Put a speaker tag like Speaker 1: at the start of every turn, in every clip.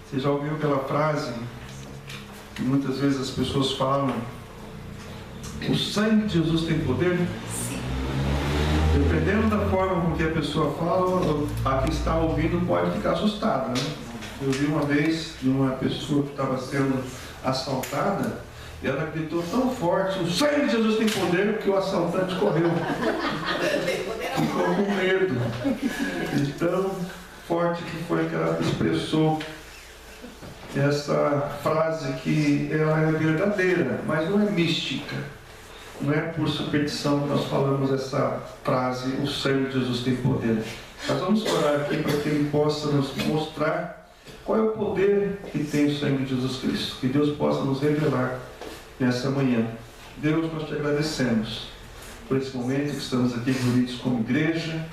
Speaker 1: Você já ouviu aquela frase que muitas vezes as pessoas falam: o sangue de Jesus tem poder?
Speaker 2: Sim.
Speaker 1: Dependendo da forma com que a pessoa fala, a que está ouvindo pode ficar assustada, né? Eu vi uma vez de uma pessoa que estava sendo assaltada e ela gritou tão forte: o sangue de Jesus tem poder, que o assaltante correu. Ficou com medo. De tão forte que foi que ela expressou essa frase, que ela é verdadeira, mas não é mística. Não é por superstição que nós falamos essa frase: o sangue de Jesus tem poder. Nós vamos orar aqui para que Ele possa nos mostrar qual é o poder que tem o sangue de Jesus Cristo. Que Deus possa nos revelar nessa manhã. Deus, nós te agradecemos por esse momento que estamos aqui reunidos como igreja,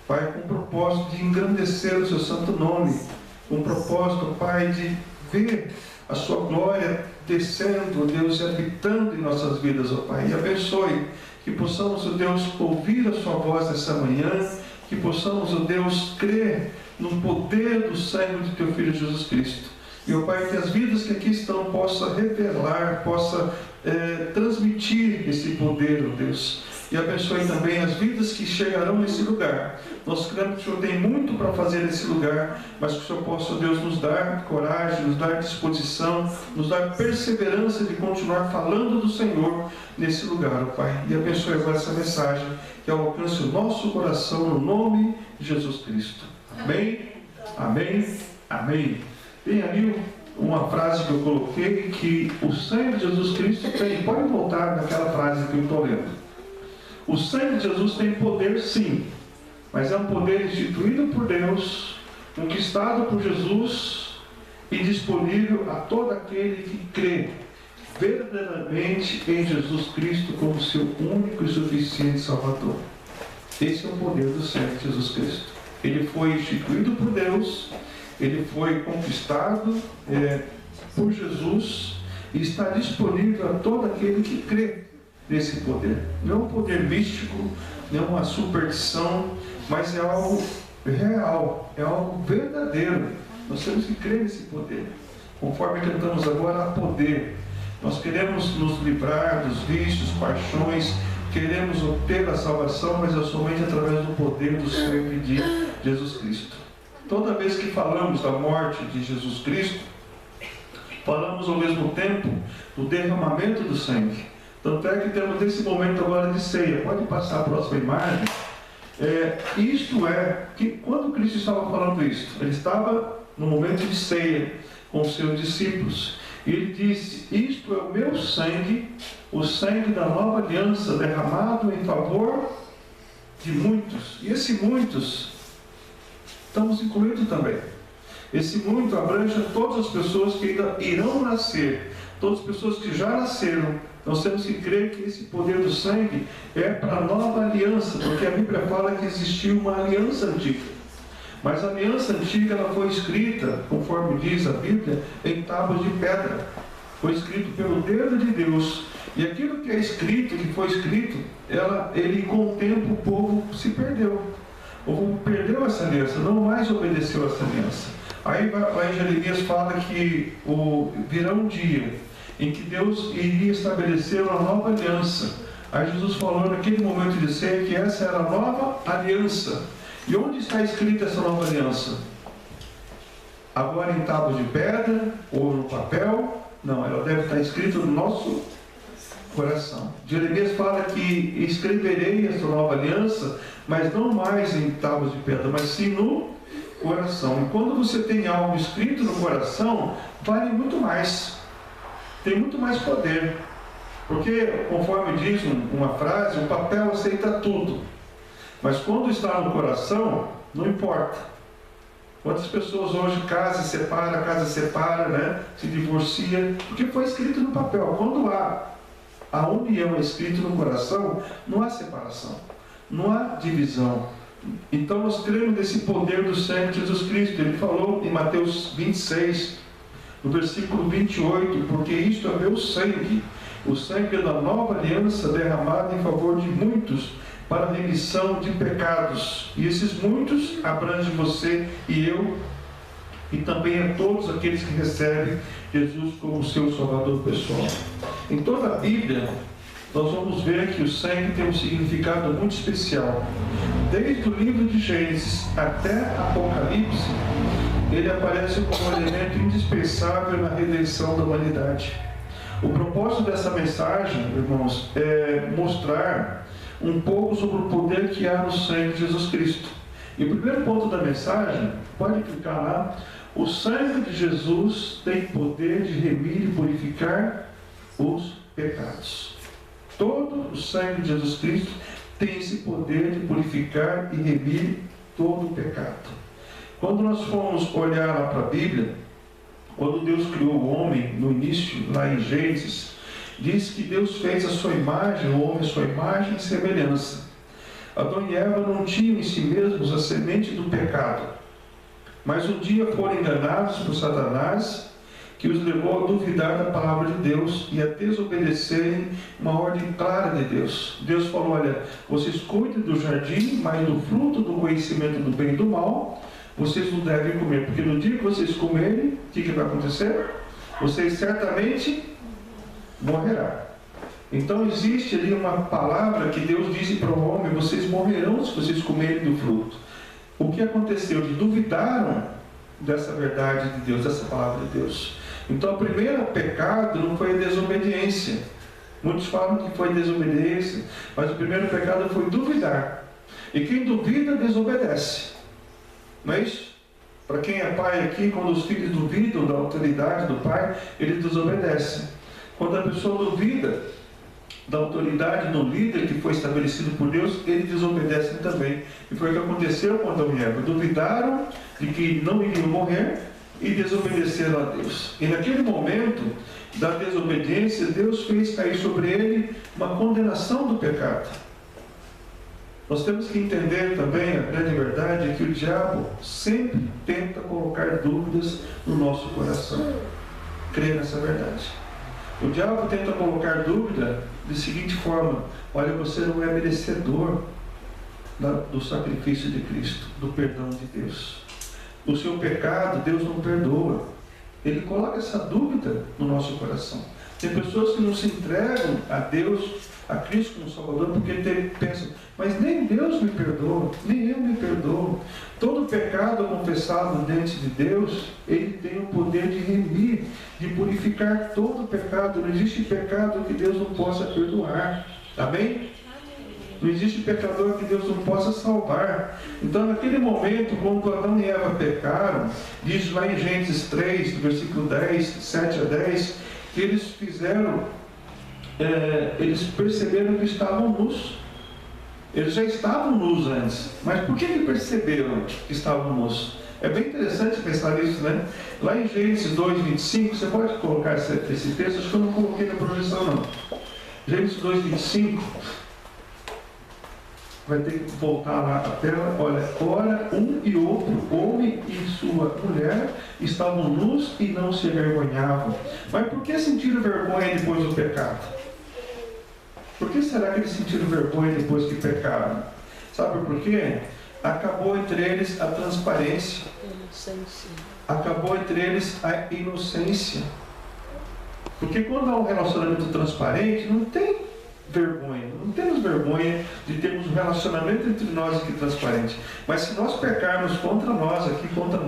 Speaker 1: Pai, com o propósito de engrandecer o seu santo nome, com o propósito, Pai, de ver a sua glória descendo, Deus, e habitando em nossas vidas, ó Pai. E abençoe que possamos, ó Deus, ouvir a sua voz nessa manhã, que possamos, ó Deus, crer no poder do sangue de teu Filho Jesus Cristo. E, ó Pai, que as vidas que aqui estão possa revelar, possa transmitir esse poder, ó Deus. E abençoe também as vidas que chegarão nesse lugar. Nós cremos que o Senhor tem muito para fazer nesse lugar, mas que o Senhor possa, Deus, nos dar coragem, nos dar disposição, nos dar perseverança de continuar falando do Senhor nesse lugar, ó Pai. E abençoe agora essa mensagem, que alcance o nosso coração no nome de Jesus Cristo. Amém? Amém? Amém. Tem ali uma frase que eu coloquei, que o sangue de Jesus Cristo tem. Pode voltar naquela frase que eu estou lendo. O sangue de Jesus tem poder, sim, mas é um poder instituído por Deus, conquistado por Jesus e disponível a todo aquele que crê verdadeiramente em Jesus Cristo como seu único e suficiente Salvador. Esse é o poder do sangue de Jesus Cristo. Ele foi instituído por Deus, ele foi conquistado por Jesus e está disponível a todo aquele que crê nesse poder. Não é um poder místico, não é uma superstição, mas é algo real, é algo verdadeiro. Nós temos que crer nesse poder. Conforme cantamos agora, há poder. Nós queremos nos livrar dos vícios, paixões, queremos obter a salvação, mas é somente através do poder do sangue de Jesus Cristo. Toda vez que falamos da morte de Jesus Cristo, falamos ao mesmo tempo do derramamento do sangue. Tanto é que temos esse momento agora de ceia. Pode passar a próxima imagem. Isto é, que quando Cristo estava falando isso, ele estava no momento de ceia com os seus discípulos. E ele disse: isto é o meu sangue, o sangue da nova aliança, derramado em favor de muitos. E esse muitos, estamos incluídos também. Esse muito abrange todas as pessoas que ainda irão nascer, todas as pessoas que já nasceram. Nós temos que crer que esse poder do sangue é para a nova aliança, porque a Bíblia fala que existiu uma aliança antiga. Mas a aliança antiga, ela foi escrita, conforme diz a Bíblia, em tábuas de pedra. Foi escrito pelo dedo de Deus. E aquilo que é escrito, que foi escrito, ele com o tempo o povo se perdeu. O povo perdeu essa aliança, não mais obedeceu essa aliança. Aí lá em Jeremias fala que virá um dia em que Deus iria estabelecer uma nova aliança. Aí Jesus falou naquele momento de ceia que essa era a nova aliança. E onde está escrita essa nova aliança? Agora em tábuas de pedra ou no papel? Não, ela deve estar escrita no nosso coração. Jeremias fala que escreverei essa nova aliança, mas não mais em tábuas de pedra, mas sim no coração. E quando você tem algo escrito no coração, vale muito mais. Tem muito mais poder. Porque, conforme diz uma frase, o papel aceita tudo. Mas quando está no coração, não importa. Quantas pessoas hoje casa e separa, né? Se divorcia, porque foi escrito no papel. Quando a união é escrita no coração, não há separação, não há divisão. Então nós cremos nesse poder do sangue de Jesus Cristo. Ele falou em Mateus 26, no versículo 28, porque isto é meu sangue, o sangue da nova aliança derramado em favor de muitos, para a remissão de pecados. E esses muitos abrangem você e eu e também a todos aqueles que recebem Jesus como seu Salvador pessoal. Em toda a Bíblia, nós vamos ver que o sangue tem um significado muito especial. Desde o livro de Gênesis até Apocalipse, ele aparece como um elemento indispensável na redenção da humanidade. O propósito dessa mensagem, irmãos, é mostrar um pouco sobre o poder que há no sangue de Jesus Cristo. E o primeiro ponto da mensagem, pode clicar lá, o sangue de Jesus tem poder de remir e purificar os pecados. Todo o sangue de Jesus Cristo tem esse poder de purificar e remir todo o pecado. Quando nós formos olhar lá para a Bíblia, quando Deus criou o homem, no início, lá em Gênesis, diz que Deus fez a sua imagem, o homem a sua imagem e semelhança. Adão e Eva não tinham em si mesmos a semente do pecado, mas um dia foram enganados por Satanás, que os levou a duvidar da palavra de Deus e a desobedecerem uma ordem clara de Deus. Deus falou: olha, vocês cuidem do jardim, mas do fruto do conhecimento do bem e do mal, vocês não devem comer, porque no dia que vocês comerem, o que vai acontecer? Vocês certamente morrerão. Então existe ali uma palavra que Deus disse para o homem: vocês morrerão se vocês comerem do fruto. O que aconteceu? Eles duvidaram dessa verdade de Deus, dessa palavra de Deus. Então o primeiro pecado não foi a desobediência. Muitos falam que foi desobediência, mas o primeiro pecado foi duvidar. E quem duvida, desobedece. Não é isso? Para quem é pai aqui, quando os filhos duvidam da autoridade do pai, eles desobedecem. Quando a pessoa duvida da autoridade do líder que foi estabelecido por Deus, eles desobedecem também. E foi o que aconteceu com Adão e Eva. Duvidaram de que não iriam morrer e desobedeceram a Deus. E naquele momento da desobediência, Deus fez cair sobre ele uma condenação do pecado. Nós temos que entender também, a grande verdade é que o diabo sempre tenta colocar dúvidas no nosso coração. Crer nessa verdade. O diabo tenta colocar dúvida da seguinte forma: olha, você não é merecedor do sacrifício de Cristo, do perdão de Deus. O seu pecado, Deus não perdoa. Ele coloca essa dúvida no nosso coração. Tem pessoas que não se entregam a Deus, a Cristo como Salvador, porque pensam: mas nem Deus me perdoa, nem eu me perdoo. Todo pecado confessado diante de Deus, ele tem o poder de remir, de purificar todo pecado. Não existe pecado que Deus não possa perdoar. Amém? Não existe pecador que Deus não possa salvar. Então, naquele momento, quando Adão e Eva pecaram, diz lá em Gênesis 3, versículo 10, 7 a 10, que eles fizeram, eles perceberam que estavam nus. Eles já estavam nus antes, mas por que perceberam que estavam nus? É bem interessante pensar nisso, né? Lá em Gênesis 2, 25, você pode colocar esse texto, acho que eu não coloquei na projeção não. Gênesis 2, 25, vai ter que voltar lá a tela. Olha, ora um e outro, homem e sua mulher, estavam nus e não se envergonhavam. Mas por que sentiram vergonha depois do pecado? Por que será que eles sentiram vergonha depois que pecaram? Sabe por quê? Acabou entre eles a transparência. Acabou entre eles a inocência. Porque quando há um relacionamento transparente, não tem vergonha. Não temos vergonha de termos um relacionamento entre nós aqui transparente. Mas se nós pecarmos contra nós aqui, contra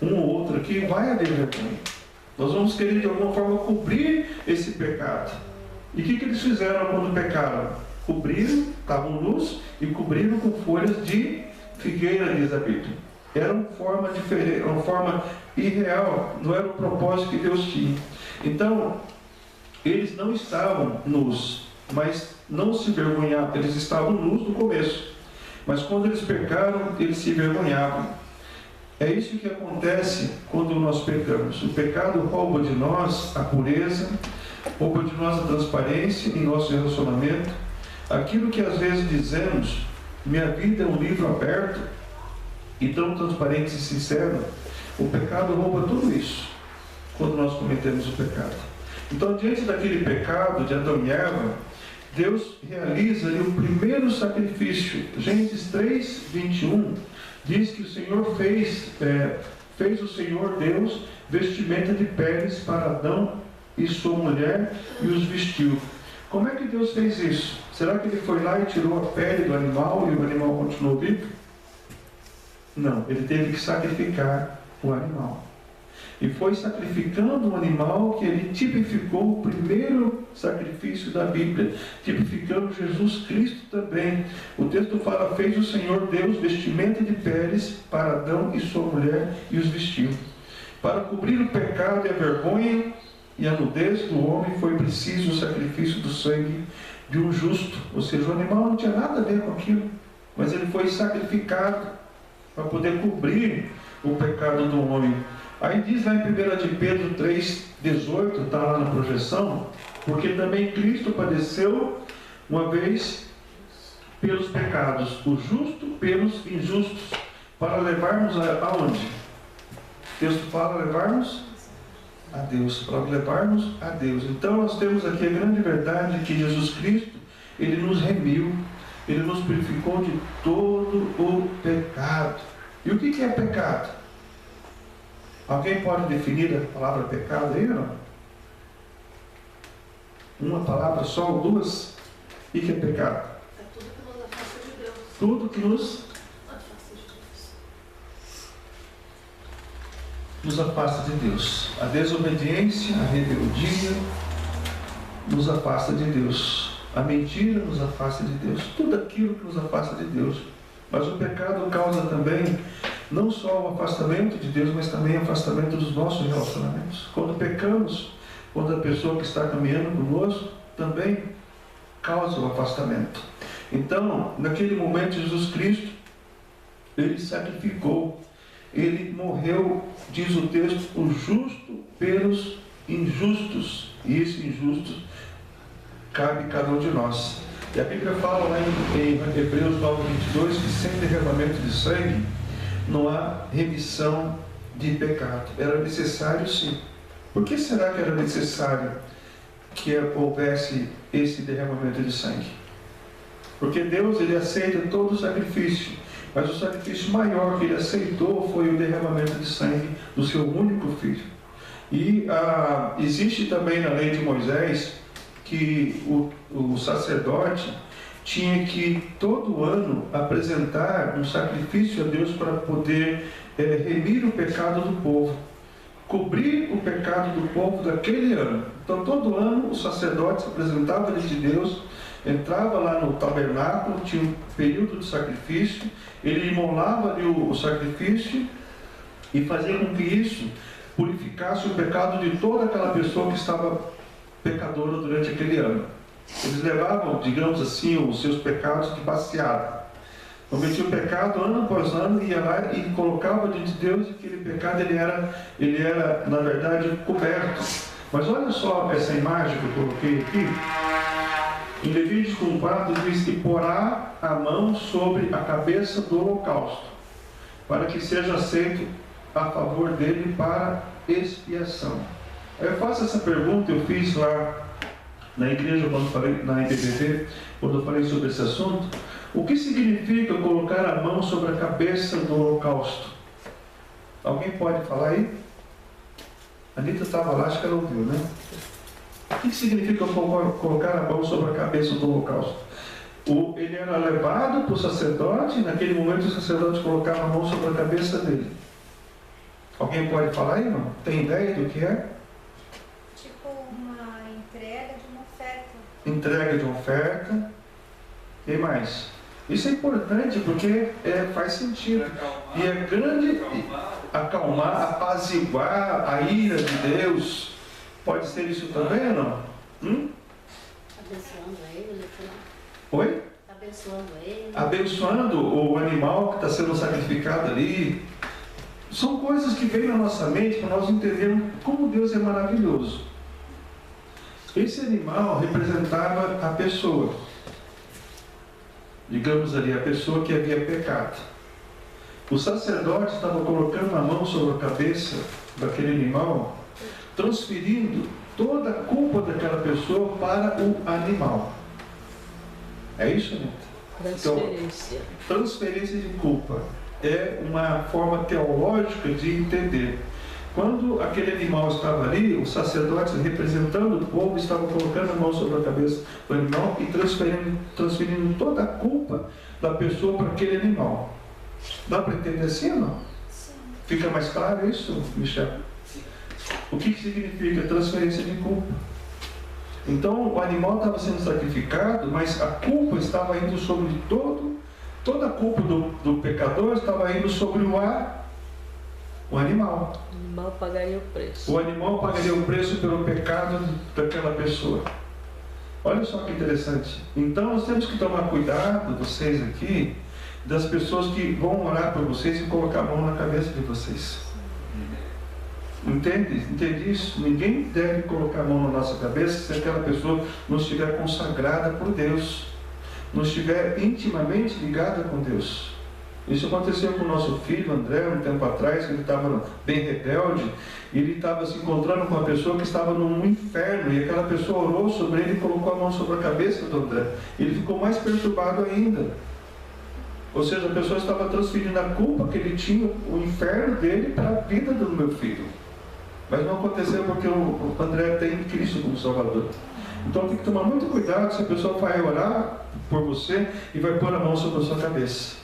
Speaker 1: um ou outro aqui, vai haver vergonha. Nós vamos querer de alguma forma cobrir esse pecado. E o que eles fizeram quando pecaram? Cobriram, estavam nus e cobriram com folhas de figueira, diz a Bíblia. Era uma forma diferente, uma forma irreal, não era o propósito que Deus tinha. Então, eles não estavam nus, mas não se envergonhavam. Eles estavam nus no começo, mas quando eles pecaram, eles se envergonhavam. É isso que acontece quando nós pecamos. O pecado rouba de nós a pureza, rouba de nós a transparência em nosso relacionamento. Aquilo que às vezes dizemos: minha vida é um livro aberto e tão transparente e sincero. O pecado rouba tudo isso quando nós cometemos o pecado. Então, diante daquele pecado de Adão e Eva, Deus realiza ali o primeiro sacrifício. Gênesis 3, 21 diz que o Senhor fez o Senhor Deus vestimenta de peles para Adão e sua mulher e os vestiu. Como é que Deus fez isso? Será que ele foi lá e tirou a pele do animal e o animal continuou vivo? Não, ele teve que sacrificar o animal. E foi sacrificando o animal que ele tipificou o primeiro sacrifício da Bíblia, tipificando Jesus Cristo também. O texto fala, fez o Senhor Deus vestimenta de peles para Adão e sua mulher e os vestiu. Para cobrir o pecado e a vergonha e a nudez do homem foi preciso o sacrifício do sangue de um justo. Ou seja, o animal não tinha nada a ver com aquilo, mas ele foi sacrificado para poder cobrir o pecado do homem. Aí diz lá em 1 de Pedro 3,18, está lá na projeção, porque também Cristo padeceu uma vez pelos pecados, o justo pelos injustos, para levarmos aonde? O texto fala levarmos a Deus, para levarmos a Deus. Então nós temos aqui a grande verdade que Jesus Cristo, ele nos remiu, ele nos purificou de todo o pecado. E o que é pecado? Alguém pode definir a palavra pecado aí ou não? Uma palavra só ou duas? O que é pecado?
Speaker 2: É tudo que nos afasta de Deus.
Speaker 1: Tudo que nos afasta de Deus. A desobediência, a rebeldia nos afasta de Deus. A mentira nos afasta de Deus. Tudo aquilo que nos afasta de Deus. Mas o pecado causa também não só o afastamento de Deus, mas também o afastamento dos nossos relacionamentos. Quando pecamos, quando a pessoa que está caminhando conosco também causa o afastamento. Então, naquele momento, Jesus Cristo, ele sacrificou, ele morreu, diz o texto, o justo pelos injustos. E esse injusto cabe cada um de nós. E a Bíblia fala lá em Hebreus 9:22 que sem derramamento de sangue não há remissão de pecado. Era necessário sim. Por que será que era necessário que houvesse esse derramamento de sangue? Porque Deus, ele aceita todo o sacrifício, mas o sacrifício maior que ele aceitou foi o derramamento de sangue do seu único filho. E existe também na lei de Moisés que o sacerdote tinha que todo ano apresentar um sacrifício a Deus para poder remir o pecado do povo, cobrir o pecado do povo daquele ano. Então todo ano o sacerdote se apresentava diante de Deus, entrava lá no tabernáculo, tinha um período de sacrifício, ele imolava ali o sacrifício e fazia com que isso purificasse o pecado de toda aquela pessoa que estava pecadora durante aquele ano. Eles levavam, digamos assim, os seus pecados de baseado. Cometiam o pecado ano após ano, ia lá e colocava diante de Deus, e aquele pecado ele era, na verdade, coberto. Mas olha só essa imagem que eu coloquei aqui. Em Levítico 1:4 diz que porá a mão sobre a cabeça do holocausto, para que seja aceito a favor dele para expiação. Aí eu faço essa pergunta, eu fiz lá na igreja, quando falei, na IBBV, quando eu falei sobre esse assunto. O que significa colocar a mão sobre a cabeça do holocausto? Alguém pode falar aí? A Anitta estava lá, acho que ela ouviu, né? O que significa colocar a mão sobre a cabeça do holocausto? Ele era levado para o sacerdote, e naquele momento o sacerdote colocava a mão sobre a cabeça dele. Alguém pode falar aí, não? Tem ideia do que é?
Speaker 2: Tipo uma entrega de uma oferta.
Speaker 1: Entrega de uma oferta. E mais? Isso é importante porque faz sentido. E é grande acalmar, apaziguar a ira de Deus. Pode ser isso também ou não?
Speaker 3: Abençoando ele,
Speaker 1: Oi?
Speaker 3: abençoando ele.
Speaker 1: Abençoando o animal que está sendo sacrificado ali. São coisas que vêm na nossa mente para nós entendermos como Deus é maravilhoso. Esse animal representava a pessoa. Digamos ali, a pessoa que havia pecado. O sacerdote estava colocando a mão sobre a cabeça daquele animal, transferindo toda a culpa daquela pessoa para o animal. É isso, Anitta?
Speaker 3: Transferência.
Speaker 1: Então, transferência de culpa. é uma forma teológica de entender. Quando aquele animal estava ali, os sacerdotes representando o povo estavam colocando a mão sobre a cabeça do animal e transferindo toda a culpa da pessoa para aquele animal. Dá para entender assim ou não?
Speaker 2: Sim.
Speaker 1: Fica mais claro isso, Michel? O que significa transferência de culpa? Então o animal estava sendo sacrificado, mas a culpa estava indo sobre toda a culpa do pecador estava indo sobre o animal.
Speaker 3: O animal pagaria o preço.
Speaker 1: O animal pagaria o preço pelo pecado daquela pessoa. Olha só que interessante. Então nós temos que tomar cuidado, vocês aqui, das pessoas que vão orar por vocês e colocar a mão na cabeça de vocês. Entende isso? Ninguém deve colocar a mão na nossa cabeça se aquela pessoa não estiver consagrada por Deus, não estiver intimamente ligada com Deus. Isso aconteceu com o nosso filho André, um tempo atrás, que ele estava bem rebelde, e ele estava se encontrando com uma pessoa que estava num inferno, e aquela pessoa orou sobre ele e colocou a mão sobre a cabeça do André. Ele ficou mais perturbado ainda. Ou seja, a pessoa estava transferindo a culpa que ele tinha, o inferno dele, para a vida do meu filho. Mas não aconteceu porque o André tem Cristo como Salvador. Então tem que tomar muito cuidado se a pessoa vai orar por você e vai pôr a mão sobre a sua cabeça.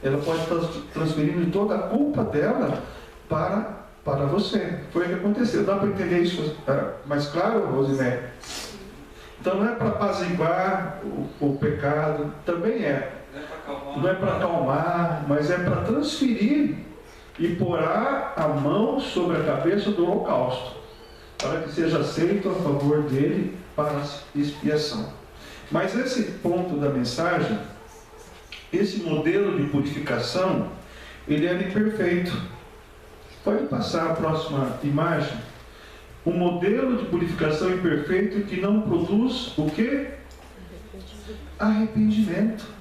Speaker 1: Ela pode estar transferindo toda a culpa dela para você. Foi o que aconteceu. Dá para entender isso mais claro, Rosemary? Então não é para apaziguar o pecado, também é. Não é para acalmar, mas é para transferir e pôr a mão sobre a cabeça do holocausto, para que seja aceito a favor dele para expiação. Mas esse ponto da mensagem, esse modelo de purificação, ele é imperfeito. Pode passar a próxima imagem. Um modelo de purificação imperfeito que não produz o quê? Arrependimento.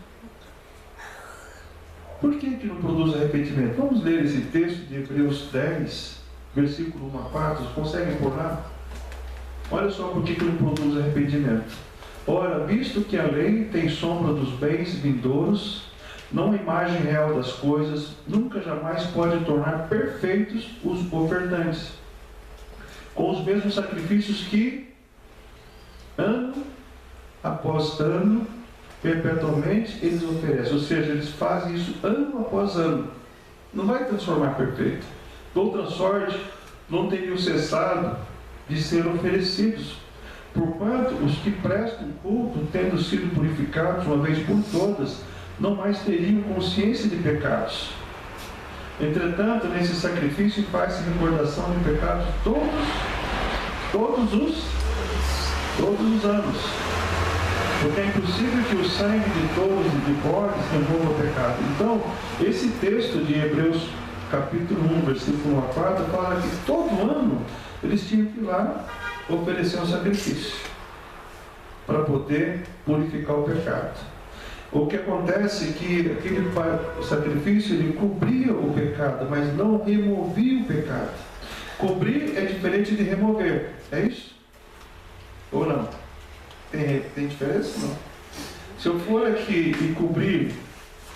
Speaker 1: Por que não produz arrependimento? Vamos ler esse texto de Hebreus 10, versículo 1 a 4. Vocês conseguem pôr lá? Olha só por que não produz arrependimento. Ora, visto que a lei tem sombra dos bens vindouros, não a imagem real das coisas, nunca jamais pode tornar perfeitos os ofertantes, com os mesmos sacrifícios que, ano após ano, perpetuamente eles oferecem. Ou seja, eles fazem isso ano após ano. Não vai transformar perfeito. De outra sorte, não teriam cessado de ser oferecidos, porquanto os que prestam culto, tendo sido purificados uma vez por todas, não mais teriam consciência de pecados. Entretanto, nesse sacrifício faz-se recordação de pecados todos os anos. Porque é impossível que o sangue de touros e de bodes remova o pecado. Então, esse texto de Hebreus capítulo 1, versículo 1 a 4, fala que todo ano eles tinham que ir lá oferecer um sacrifício para poder purificar o pecado. O que acontece é que aquele sacrifício ele cobria o pecado, mas não removia o pecado. Cobrir é diferente de remover, é isso? Ou não? Tem diferença? Não. Se eu for aqui e cobrir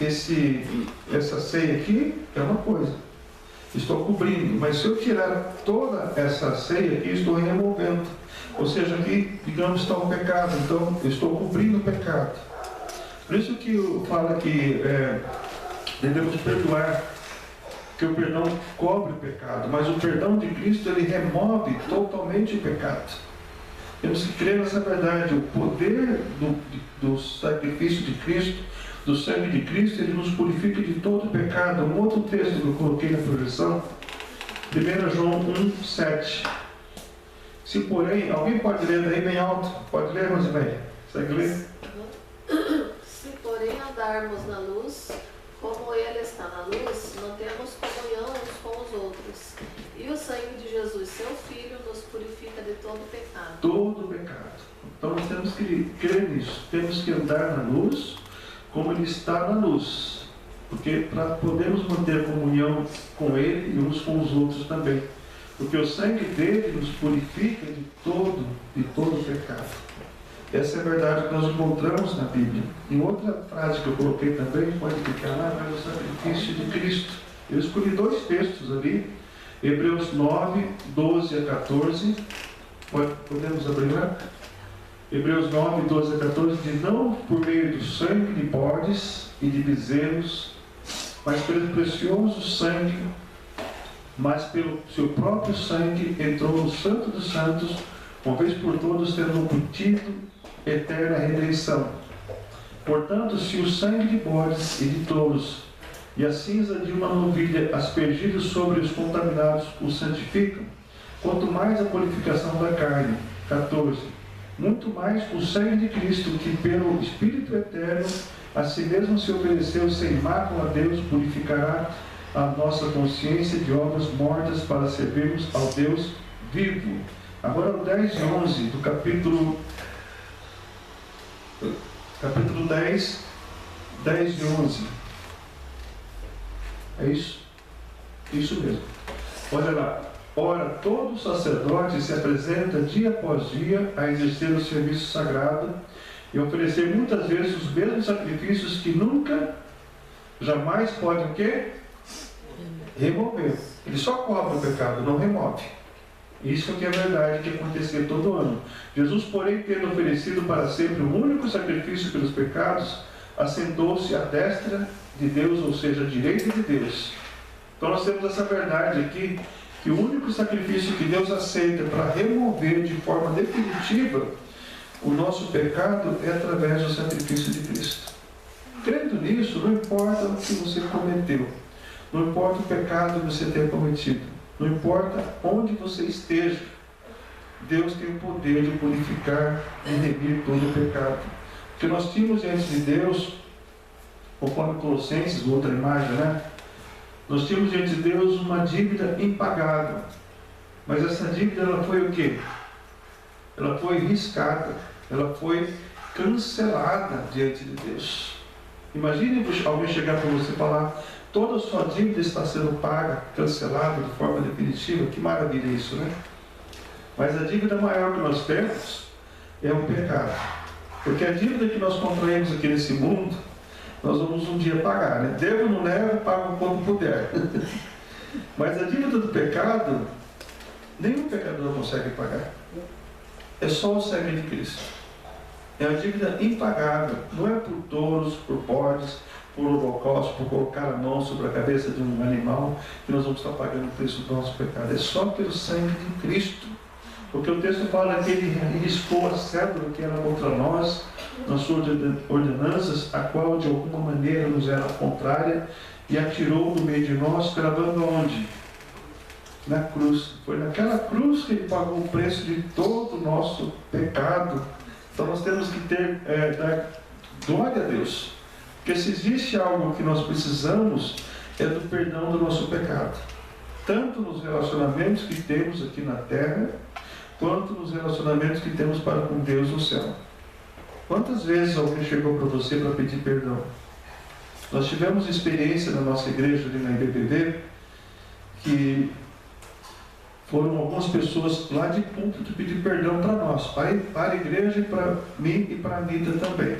Speaker 1: essa ceia aqui, é uma coisa. Estou cobrindo, mas se eu tirar toda essa ceia aqui, estou removendo. Ou seja, aqui, digamos, está o pecado. Então, eu estou cobrindo o pecado. Por isso que eu falo que devemos perdoar, que o perdão cobre o pecado, mas o perdão de Cristo, ele remove totalmente o pecado. Temos que crer nessa verdade. O poder do sacrifício de Cristo, do sangue de Cristo, ele nos purifica de todo o pecado. Um outro texto que eu coloquei na projeção, 1 João 1, 7. Se porém, alguém pode ler daí bem alto? Pode ler, Rosemary? Consegue ler?
Speaker 4: Se porém andarmos na luz, como Ele está na luz, mantemos comunhão uns com os outros. E o sangue de Jesus, seu Filho, nos purifica de todo pecado.
Speaker 1: Todo pecado. Então nós temos que crer nisso. Temos que andar na luz como Ele está na luz. Porque para podermos manter comunhão com Ele e uns com os outros também. Porque o sangue dele nos purifica de todo pecado. Essa é a verdade que nós encontramos na Bíblia. E outra frase que eu coloquei também, pode ficar lá, mas o sacrifício de Cristo. Eu escolhi 2 textos ali, Hebreus 9, 12 a 14. Podemos abrir lá? Hebreus 9, 12 a 14, diz: não por meio do sangue de bodes e de bezerros, mas pelo precioso sangue, mas pelo seu próprio sangue entrou no Santo dos Santos, uma vez por todos, tendo obtido eterna redenção. Portanto, se o sangue de bodes e de touros e a cinza de uma novilha aspergidos sobre os contaminados os santificam, quanto mais a purificação da carne. 14. Muito mais o sangue de Cristo, que pelo Espírito Eterno a si mesmo se ofereceu sem mácula a Deus, purificará a nossa consciência de obras mortas para servirmos ao Deus vivo. Agora o 10 e 11 do capítulo 10, 10 e 11. É isso? Isso mesmo. Olha lá. Ora, todo sacerdote se apresenta dia após dia a exercer o serviço sagrado e oferecer muitas vezes os mesmos sacrifícios que nunca, jamais podem o quê? Remover. Ele só cobre o pecado, não remove. Isso que é verdade que acontecia todo ano. Jesus, porém, tendo oferecido para sempre um único sacrifício pelos pecados, assentou-se à destra de Deus, ou seja, à direita de Deus. Então nós temos essa verdade aqui, que o único sacrifício que Deus aceita para remover de forma definitiva o nosso pecado é através do sacrifício de Cristo. Crendo nisso, não importa o que você cometeu, não importa o pecado que você tenha cometido, não importa onde você esteja, Deus tem o poder de purificar e remir todo o pecado. Porque nós tínhamos diante de Deus, conforme Colossenses, outra imagem, né? Nós tínhamos diante de Deus uma dívida impagável. Mas essa dívida, ela foi o quê? Ela foi riscada, ela foi cancelada diante de Deus. Imagine alguém chegar para você e falar: toda a sua dívida está sendo paga, cancelada de forma definitiva. Que maravilha isso, né? Mas a dívida maior que nós temos é o pecado. Porque a dívida que nós contraímos aqui nesse mundo, nós vamos um dia pagar, né? Devo, não levo, pago quando puder. Mas a dívida do pecado, nenhum pecador consegue pagar. É só o sangue de Cristo. É uma dívida impagável. Não é por touros, por bodes, por holocausto, por colocar a mão sobre a cabeça de um animal que nós vamos estar pagando o preço do nosso pecado. É só pelo sangue de Cristo. Porque o texto fala que ele riscou a cédula que era contra nós, nas suas ordenanças, a qual de alguma maneira nos era contrária, e atirou no meio de nós, cravando onde? Na cruz. Foi naquela cruz que ele pagou o preço de todo o nosso pecado. Então nós temos que dar glória a Deus. Porque se existe algo que nós precisamos, é do perdão do nosso pecado. Tanto nos relacionamentos que temos aqui na terra, quanto nos relacionamentos que temos para com Deus no céu. Quantas vezes alguém chegou para você para pedir perdão? Nós tivemos experiência na nossa igreja, ali na IBBB, que foram algumas pessoas lá de púlpito pedir perdão para nós, para a igreja e para mim e para a Anitta também.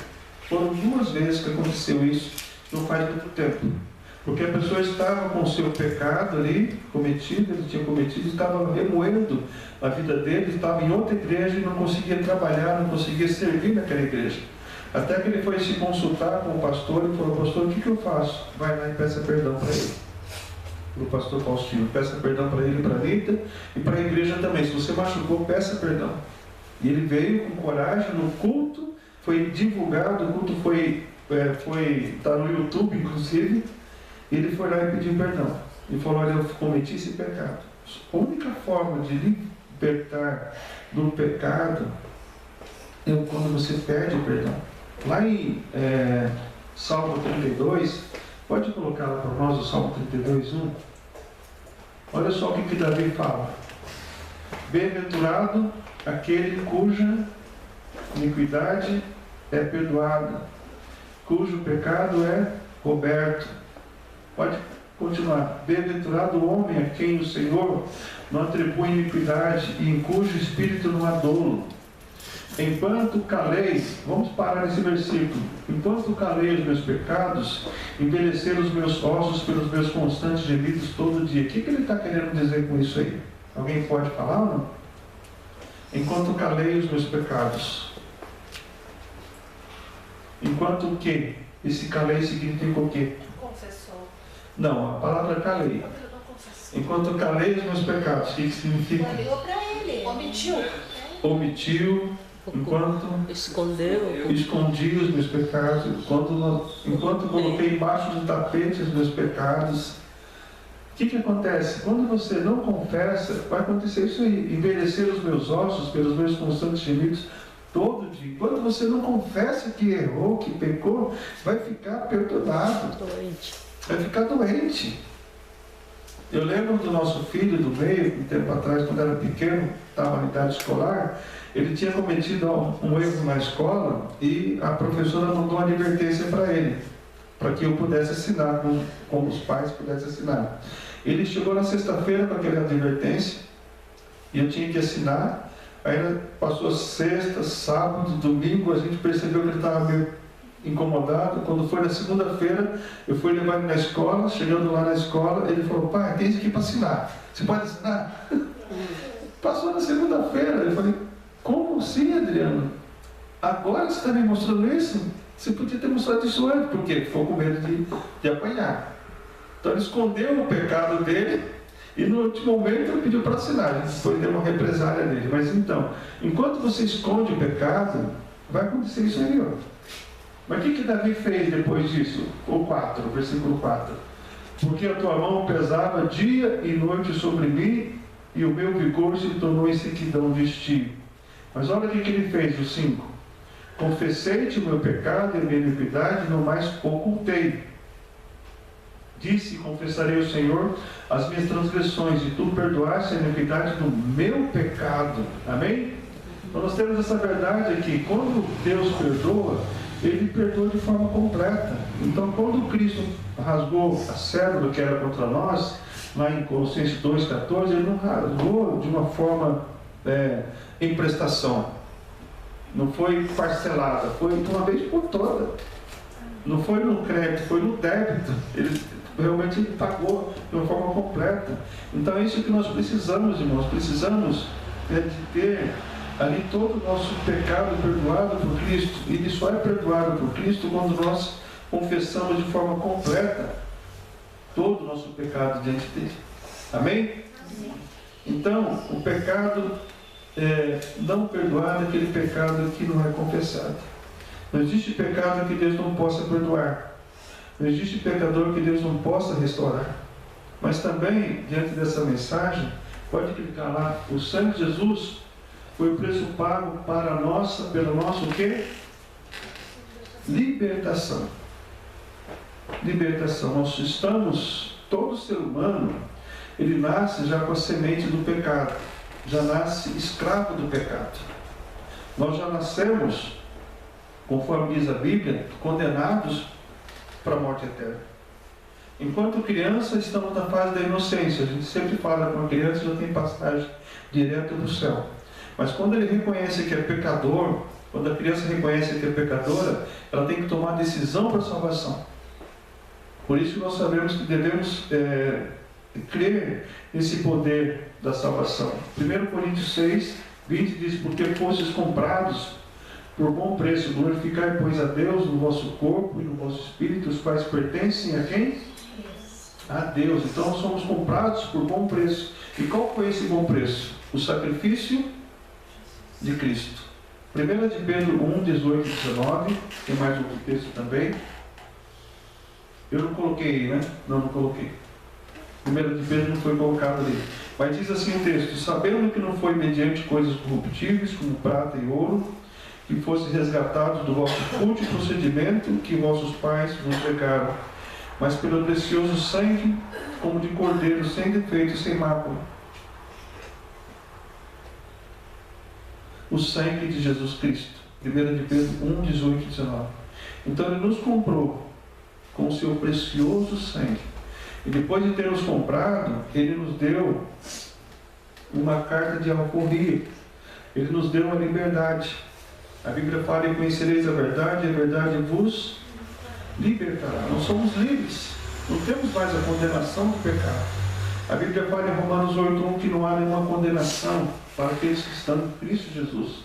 Speaker 1: Foram 2 vezes que aconteceu isso, não faz muito tempo. Porque a pessoa estava com o seu pecado ali cometido, ele tinha cometido, estava remoendo a vida dele, estava em outra igreja e não conseguia trabalhar, não conseguia servir naquela igreja. Até que ele foi se consultar com o pastor e falou: pastor, o que eu faço? Vai lá e peça perdão para ele. O pastor Faustino, peça perdão para ele, para a Anitta e para a igreja também. Se você machucou, peça perdão. E ele veio com coragem no culto, foi divulgado, o culto está no YouTube, inclusive. Ele foi lá e pediu perdão. E falou: olha, eu cometi esse pecado. A única forma de libertar do pecado é quando você pede perdão. Lá em Salmo 32, pode colocar lá para nós o Salmo 32, 1. Olha só o que Davi fala: bem-aventurado aquele cuja iniquidade é perdoada, cujo pecado é coberto. Pode continuar. Bem-aventurado o homem a quem o Senhor não atribui iniquidade e em cujo espírito não há dolo. enquanto calei, vamos parar nesse versículo, enquanto calei os meus pecados, envelheceram os meus ossos pelos meus constantes gemidos todo dia. O que ele está querendo dizer com isso aí? Alguém pode falar ou não? Enquanto calei os meus pecados. Enquanto o quê? Esse calei significa o quê?
Speaker 4: Confessou.
Speaker 1: Não, a palavra calei. Enquanto calei os meus pecados, o que significa?
Speaker 2: Olhou para ele.
Speaker 1: Omitiu, enquanto
Speaker 3: Escondeu.
Speaker 1: escondi os meus pecados, enquanto coloquei embaixo do tapete os meus pecados. O que acontece? Quando você não confessa, vai acontecer isso aí. Envelhecer os meus ossos pelos meus constantes gemidos todo dia. Quando você não confessa que errou, que pecou, vai ficar perturbado.
Speaker 3: Doente.
Speaker 1: Vai ficar doente. Eu lembro do nosso filho do meio, um tempo atrás, quando era pequeno, estava na idade escolar, ele tinha cometido um erro na escola e a professora mandou uma advertência para ele, para que eu pudesse assinar, como os pais pudessem assinar. Ele chegou na sexta-feira com aquela advertência e eu tinha que assinar. Aí passou sexta, sábado, domingo, a gente percebeu que ele estava meio incomodado. Quando foi na segunda-feira, eu fui levar ele na escola. Chegando lá na escola, ele falou: pai, tem isso aqui para assinar, você pode assinar? Passou na segunda-feira, eu falei: como assim, Adriano? Agora você está me mostrando isso? Você podia ter mostrado isso antes. Por quê? Ficou com medo de apanhar. Então ele escondeu o pecado dele e no último momento ele pediu para assinar. Ele foi ter uma represália nele. Mas então, enquanto você esconde o pecado, vai acontecer isso aí, ó. Mas o que Davi fez depois disso? O 4, versículo 4. Porque a tua mão pesava dia e noite sobre mim, e o meu vigor se tornou em sequidão de estio. Mas olha o que ele fez, o 5. Confessei-te o meu pecado e a minha iniquidade, não mais ocultei. Disse: confessarei ao Senhor as minhas transgressões, e tu perdoaste a iniquidade do meu pecado. Amém? Então nós temos essa verdade aqui. Quando Deus perdoa, Ele perdoa de forma completa. Então quando Cristo rasgou a cédula que era contra nós, lá em Colossenses 2,14, Ele não rasgou de uma forma em prestação. Não foi parcelada, foi de uma vez por toda. Não foi no crédito, foi no débito. Ele realmente pagou de uma forma completa. Então é isso que nós precisamos, irmãos. Precisamos de ter ali todo o nosso pecado perdoado por Cristo. E ele só é perdoado por Cristo quando nós confessamos de forma completa todo o nosso pecado diante dele. Amém? Amém. Então, o pecado não perdoado é aquele pecado que não é confessado. Não existe pecado que Deus não possa perdoar. Não existe pecador que Deus não possa restaurar. Mas também, diante dessa mensagem, pode clicar lá, o sangue de Jesus foi o preço pago para a nossa, pelo nosso o quê? Libertação. Libertação. Nós estamos, todo ser humano, ele nasce já com a semente do pecado. Já nasce escravo do pecado. Nós já nascemos, conforme diz a Bíblia, condenados para a morte eterna. Enquanto criança, estamos na fase da inocência. A gente sempre fala com a criança, já tem passagem direto para o céu. Mas quando ele reconhece que é pecador, quando a criança reconhece que é pecadora, ela tem que tomar decisão para a salvação. Por isso que nós sabemos que devemos crer nesse poder da salvação. 1 Coríntios 6, 20 diz: porque fostes comprados por bom preço, glorificai, pois, a Deus no vosso corpo e no vosso espírito, os quais pertencem a quem? A Deus. Então nós somos comprados por bom preço. E qual foi esse bom preço? O sacrifício de Cristo. 1 de Pedro 1, 18 e 19. Tem mais outro texto também. Eu não coloquei, né? Não coloquei. 1 de Pedro não foi colocado ali. Mas diz assim o texto: sabendo que não foi mediante coisas corruptíveis, como prata e ouro, que fosse resgatados do vosso fútil procedimento que vossos pais vos pegaram, mas pelo precioso sangue, como de cordeiro, sem defeito e sem mácula. O sangue de Jesus Cristo. 1 de Pedro 1, 18 e 19. Então ele nos comprou com o seu precioso sangue. E depois de ter nos comprado, ele nos deu uma carta de alforria. Ele nos deu a liberdade. A Bíblia fala: e conhecereis a verdade vos libertará. Nós somos livres, não temos mais a condenação do pecado. A Bíblia fala em Romanos 8:1 que não há nenhuma condenação para aqueles que estão em Cristo Jesus.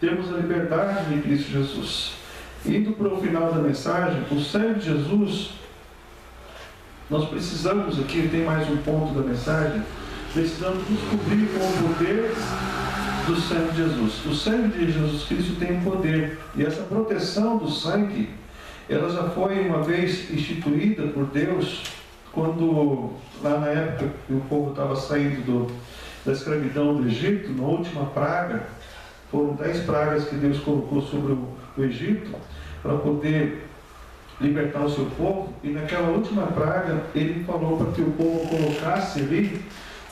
Speaker 1: Temos a liberdade em Cristo Jesus. Indo para o final da mensagem, o sangue de Jesus, nós precisamos aqui, tem mais um ponto da mensagem, precisamos descobrir com o poder do sangue de Jesus. O sangue de Jesus Cristo tem um poder, e essa proteção do sangue, ela já foi uma vez instituída por Deus, quando, lá na época que o povo estava saindo da escravidão do Egito, na última praga, foram 10 pragas que Deus colocou sobre o Egito, para poder libertar o seu povo, e naquela última praga, ele falou para que o povo colocasse ali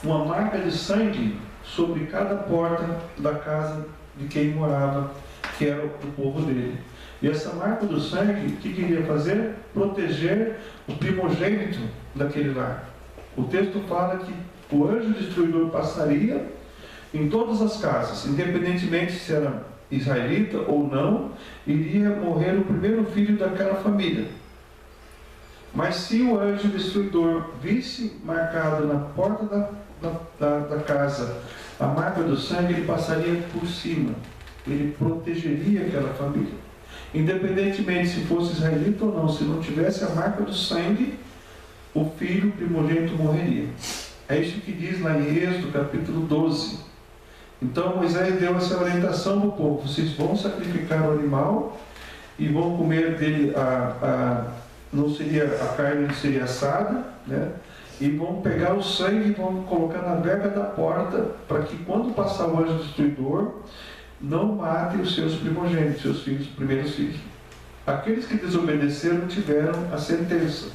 Speaker 1: uma marca de sangue sobre cada porta da casa de quem morava, que era o povo dele. E essa marca do sangue, o que queria fazer? Proteger o primogênito daquele lar. O texto fala que o anjo destruidor passaria em todas as casas, independentemente se era israelita ou não, iria morrer o primeiro filho daquela família. Mas se o anjo destruidor visse marcado na porta da casa a marca do sangue, ele passaria por cima, ele protegeria aquela família. Independentemente se fosse israelita ou não, se não tivesse a marca do sangue, o filho primogênito morreria. É isso que diz lá em Êxodo capítulo 12. Então Moisés deu essa orientação para o povo: vocês vão sacrificar o animal e vão comer dele, a carne não seria assada, né? E vão pegar o sangue e vão colocar na verga da porta, para que quando passar o anjo destruidor, não mate os seus primogênitos, seus filhos, os primeiros filhos. Aqueles que desobedeceram tiveram a sentença,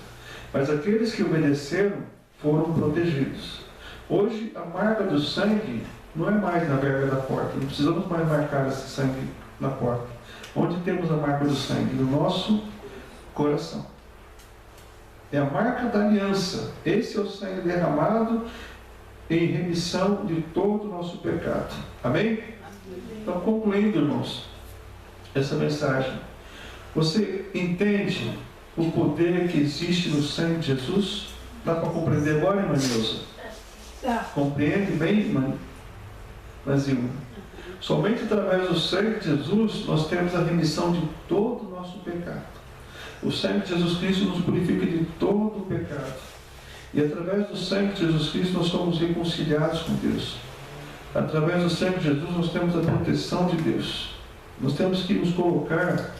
Speaker 1: mas aqueles que obedeceram foram protegidos. Hoje a marca do sangue não é mais na verga da porta, não precisamos mais marcar esse sangue na porta. Onde temos a marca do sangue? No nosso coração. É a marca da aliança. Esse é o sangue derramado em remissão de todo o nosso pecado. Amém? Então, concluindo, irmãos, essa mensagem, você entende o poder que existe no sangue de Jesus? Dá para compreender agora, irmã Neuza? Compreende bem, irmã Zilma? Somente através do sangue de Jesus nós temos a remissão de todo o nosso pecado. O sangue de Jesus Cristo nos purifica de todo o pecado. E através do sangue de Jesus Cristo nós somos reconciliados com Deus. Através do sangue de Jesus nós temos a proteção de Deus. Nós temos que nos colocar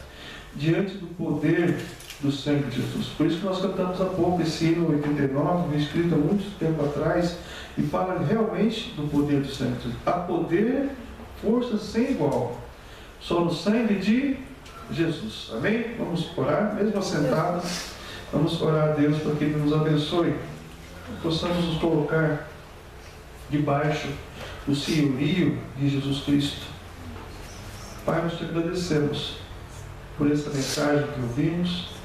Speaker 1: diante do poder do sangue de Jesus. Por isso que nós cantamos há pouco esse hino 89, escrito há muito tempo atrás, e fala realmente do poder do sangue de Jesus. Há poder, força sem igual, só no sangue de Jesus. Amém? Vamos orar, mesmo assentados, vamos orar a Deus para que Ele nos abençoe, possamos nos colocar debaixo do senhorio de Jesus Cristo. Pai, nós te agradecemos por essa mensagem que ouvimos,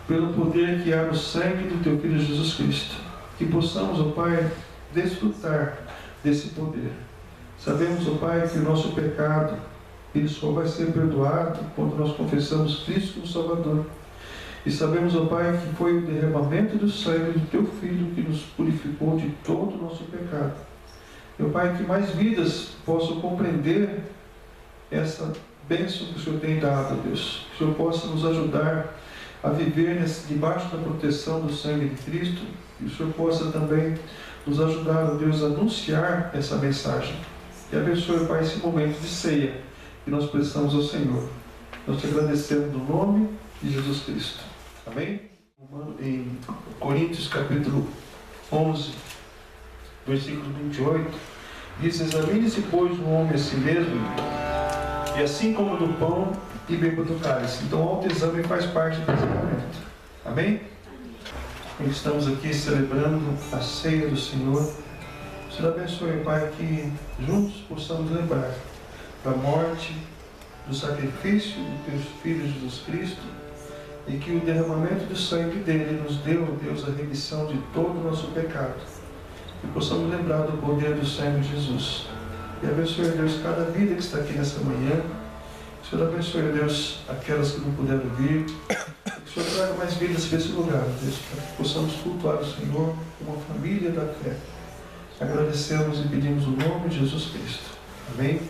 Speaker 1: pelo poder que há no sangue do Teu Filho Jesus Cristo. Que possamos, ó Pai, desfrutar desse poder. Sabemos, ó Pai, que o nosso pecado, ele só vai ser perdoado quando nós confessamos Cristo como Salvador. E sabemos, ó Pai, que foi o derramamento do sangue do Teu Filho que nos purificou de todo o nosso pecado. Meu Pai, que mais vidas possam compreender essa bênção que o Senhor tem dado, Deus. Que o Senhor possa nos ajudar a viver debaixo da proteção do sangue de Cristo. Que o Senhor possa também nos ajudar, ó Deus, a anunciar essa mensagem. E abençoe, Pai, esse momento de ceia que nós prestamos ao Senhor. Nós te agradecemos no nome de Jesus Cristo. Amém? Em Coríntios capítulo 11, versículo 28, diz: examine-se, pois, o homem a si mesmo, e assim como do pão e beba do cálice. Então, o autoexame faz parte do casamento. Amém? Estamos aqui celebrando a ceia do Senhor. O Senhor abençoe, Pai, que juntos possamos lembrar da morte, do sacrifício do Teu Filho Jesus Cristo, e que o derramamento do sangue dele nos deu, Deus, a remissão de todo o nosso pecado. Que possamos lembrar do poder do sangue de Jesus. E abençoe, Deus, cada vida que está aqui nessa manhã, Que o Senhor abençoe, Deus, aquelas que não puderam vir. Que o Senhor traga mais vidas para esse lugar, Deus, para que possamos cultuar o Senhor como uma família da fé. Agradecemos e pedimos o nome de Jesus Cristo. Amém?